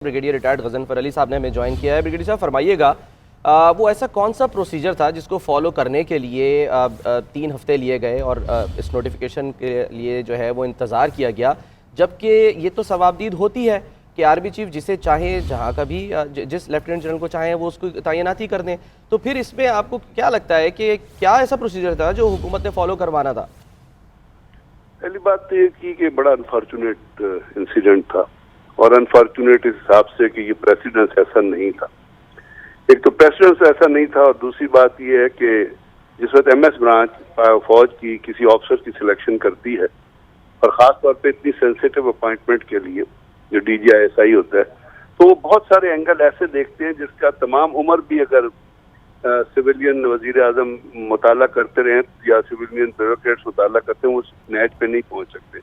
Brigadier retired Ghazanfar Ali साहब ने हमें ज्वाइन किया है। ब्रिगेडियर साहब फरमाइएगा, वो ऐसा कौन सा प्रोसीजर था जिसको फॉलो करने के लिए 3 हफ्ते लिए गए और इस नोटिफिकेशन के लिए जो है वो इंतज़ार किया गया, जबकि ये तो सवाबदीद होती है कि आर्मी चीफ जिसे चाहे जहाँ का भी जिस लेफ्टिनेंट जनरल को चाहें वो उसको तैनाती कर दें। तो फिर इसमें आपको क्या लगता है कि क्या ऐसा प्रोसीजर था जो हुकूमत ने फॉलो करवाना था? पहली बात तो ये की कि बड़ा अनफॉर्चुनेट इंसिडेंट था और अनफॉर्चुनेट इस हिसाब से कि ये प्रेसिडेंस ऐसा नहीं था। एक तो प्रेसिडेंस ऐसा नहीं था और दूसरी बात ये है कि जिस वक्त एमएस ब्रांच फौज की किसी ऑफिसर की सिलेक्शन करती है और ख़ास तौर पे इतनी सेंसिटिव अपॉइंटमेंट के लिए जो DGISI होता है, तो वो बहुत सारे एंगल ऐसे देखते हैं जिसका तमाम उम्र भी अगर सिविलियन वजीर आजम मुताला करते रहे या सिविलियन ब्यूरोक्रेट्स मुताला करते हैं, वो उस नैज पे नहीं पहुंच सकते,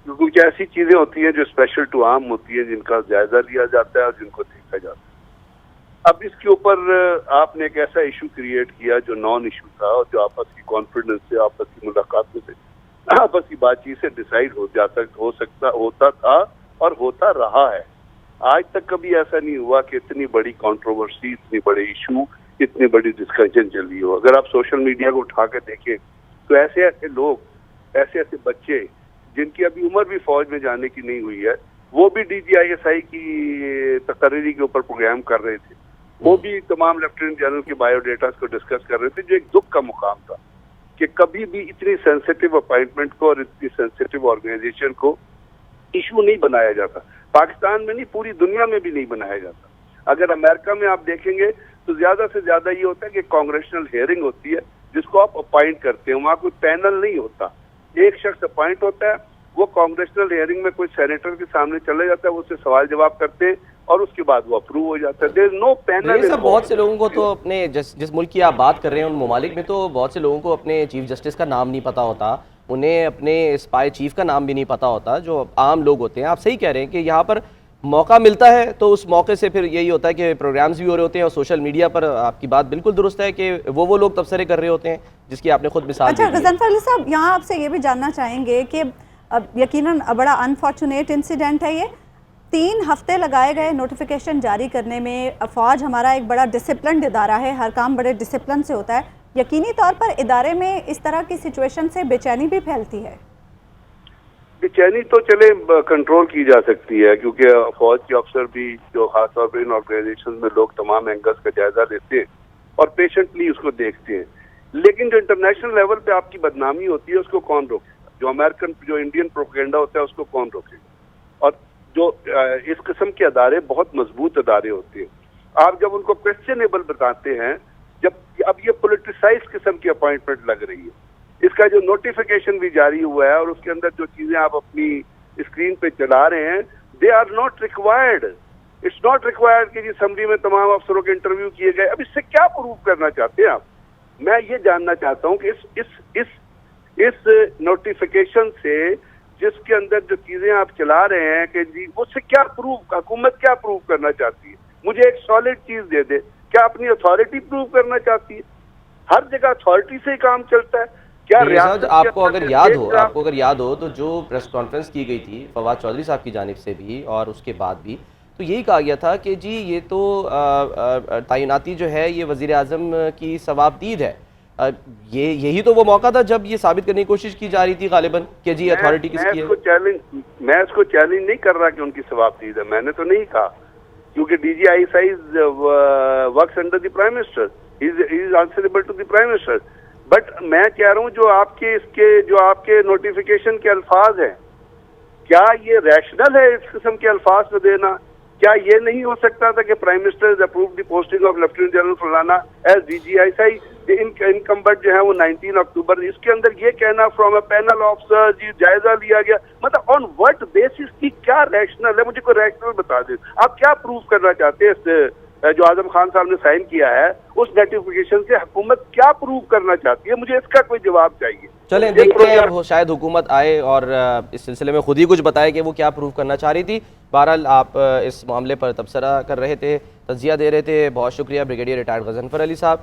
क्योंकि कुछ ऐसी चीजें होती हैं जो स्पेशल टू आर्म होती है, जिनका जायजा लिया जाता है और जिनको देखा जाता है। अब इसके ऊपर आपने एक ऐसा इशू क्रिएट किया जो नॉन इशू था और जो आपस की कॉन्फिडेंस से, आपस की मुलाकातों से, आपस की बातचीत से डिसाइड होता था और होता रहा है। आज तक कभी ऐसा नहीं हुआ कि इतनी बड़ी कंट्रोवर्सी, इतनी बड़े इशू, इतनी बड़ी डिस्कशन चली हो। अगर आप सोशल मीडिया को उठा के देखें तो ऐसे ऐसे लोग, ऐसे ऐसे बच्चे जिनकी अभी उम्र भी फौज में जाने की नहीं हुई है, वो भी DGISI की तकरीरी के ऊपर प्रोग्राम कर रहे थे, वो भी तमाम लेफ्टिनेंट जनरल के बायोडेटा को डिस्कस कर रहे थे, जो एक दुख का मुकाम था कि कभी भी इतनी सेंसिटिव अपॉइंटमेंट को और इतनी सेंसिटिव ऑर्गेनाइजेशन को इशू नहीं बनाया जाता। पाकिस्तान में नहीं, पूरी दुनिया में भी नहीं बनाया जाता। अगर अमेरिका में आप देखेंगे तो ज्यादा से ज्यादा ये होता है कि कांग्रेशनल हियरिंग होती है जिसको आप अपॉइंट करते हैं, वहाँ कोई पैनल नहीं होता, एक शख्स अपॉइंट होता है, वो कांग्रेशनल हियरिंग में कोई सेनेटर के सामने चले जाता है, वो उससे सवाल जवाब करते हैं और उसके बाद वो अप्रूव हो जाता है। There is no panel. Sir बहुत से लोगों को तो अपने जिस मुल्क की आप बात कर रहे हैं उन ममालिक में तो बहुत से लोगों को अपने चीफ जस्टिस का नाम नहीं पता होता, उन्हें अपने स्पाई चीफ का नाम भी नहीं पता होता, जो आम लोग होते हैं। आप सही कह रहे हैं कि यहाँ पर मौका मिलता है तो उस मौके से फिर यही होता है कि प्रोग्राम्स भी हो रहे होते हैं और सोशल मीडिया पर आपकी बात बिल्कुल दुरुस्त है कि वो लोग तबसरे कर रहे होते हैं जिसकी आपने खुद मिसाल दी। अच्छा गजनफर अली साहब, यहाँ आपसे ये भी जानना चाहेंगे कि अब यकीनन बड़ा अनफॉर्चुनेट इंसिडेंट है ये, 3 हफ्ते लगाए गए नोटिफिकेशन जारी करने में। फ़ौज हमारा एक बड़ा डिसिप्लिन्ड इदारा है, हर काम बड़े डिसिप्लिन से होता है, यकीनी तौर पर इदारे में इस तरह की सिचुएशन से बेचैनी भी फैलती है। बेचैनी तो चले कंट्रोल की जा सकती है, क्योंकि फौज के अफसर भी जो खासतौर पर इन ऑर्गेनाइजेशन में लोग तमाम एंगल्स का जायजा लेते हैं और पेशेंटली उसको देखते हैं, लेकिन जो इंटरनेशनल लेवल पे आपकी बदनामी होती है उसको कौन रोकेगा? जो इंडियन प्रोपेगेंडा होता है उसको कौन रोकेगा? और जो इस किस्म के अदारे बहुत मजबूत अदारे होते हैं, आप जब उनको क्वेश्चनेबल बताते हैं, जब अब ये पोलिटिसाइज किस्म की अपॉइंटमेंट लग रही है, इसका जो नोटिफिकेशन भी जारी हुआ है और उसके अंदर जो चीजें आप अपनी स्क्रीन पे चला रहे हैं, they are not required. It's not required कि जी समरी में तमाम अफसरों के इंटरव्यू किए गए। अब इससे क्या प्रूव करना चाहते हैं आप? मैं ये जानना चाहता हूँ कि इस नोटिफिकेशन से जिसके अंदर जो चीजें आप चला रहे हैं कि जी उससे क्या प्रूव, हुकूमत क्या प्रूव करना चाहती है? मुझे एक सॉलिड चीज दे दे। क्या अपनी अथॉरिटी प्रूव करना चाहती है? हर जगह अथॉरिटी से ही काम चलता है क्या? आपको अगर याद हो तो जो प्रेस कॉन्फ्रेंस की गई थी फवाद चौधरी साहब की जानिब से भी और उसके बाद भी तो यही कहा गया था कि जी ये तो तैनाती जो है ये वजीर आजम की सवाबदीद है। यही तो वो मौका था जब ये साबित करने की कोशिश की जा रही थी गालिबन कि जी अथॉरिटी किसकी है। मैं इसको चैलेंज नहीं कर रहा कि उनकी सवाबदीद है, मैंने तो नहीं कहा, क्योंकि DGISI works under the prime minister, he is answerable to the prime minister. But मैं कह रहा हूँ जो आपके नोटिफिकेशन के अल्फाज हैं, क्या ये रैशनल है इस किस्म के अल्फाज को देना? क्या ये नहीं हो सकता था कि prime minister is approve the posting of lieutenant general फलाना एज DGISI इनकम्बेंट जो है वो 19 अक्टूबर, इसके अंदर ये कहना फ्रॉम अ पैनल ऑफिसर जी जायजा लिया गया, मतलब ऑन व्हाट बेसिस की क्या रैशनल है? मुझे कोई रैशनल बता दें। आप क्या प्रूव करना चाहते हैं इस जो आजम खान साहब ने साइन किया है उस नोटिफिकेशन से? हुकूमत क्या प्रूव करना चाहती है? मुझे इसका कोई जवाब चाहिए। चलें देखते हैं, अब शायद हुकूमत आए और इस सिलसिले में खुद ही कुछ बताए कि वो क्या प्रूव करना चाह रही थी। बहरहाल आप इस मामले पर तबसरा कर रहे थे, तज्जिया दे रहे थे। बहुत शुक्रिया ब्रिगेडियर रिटायर्ड गजनफर अली साहब।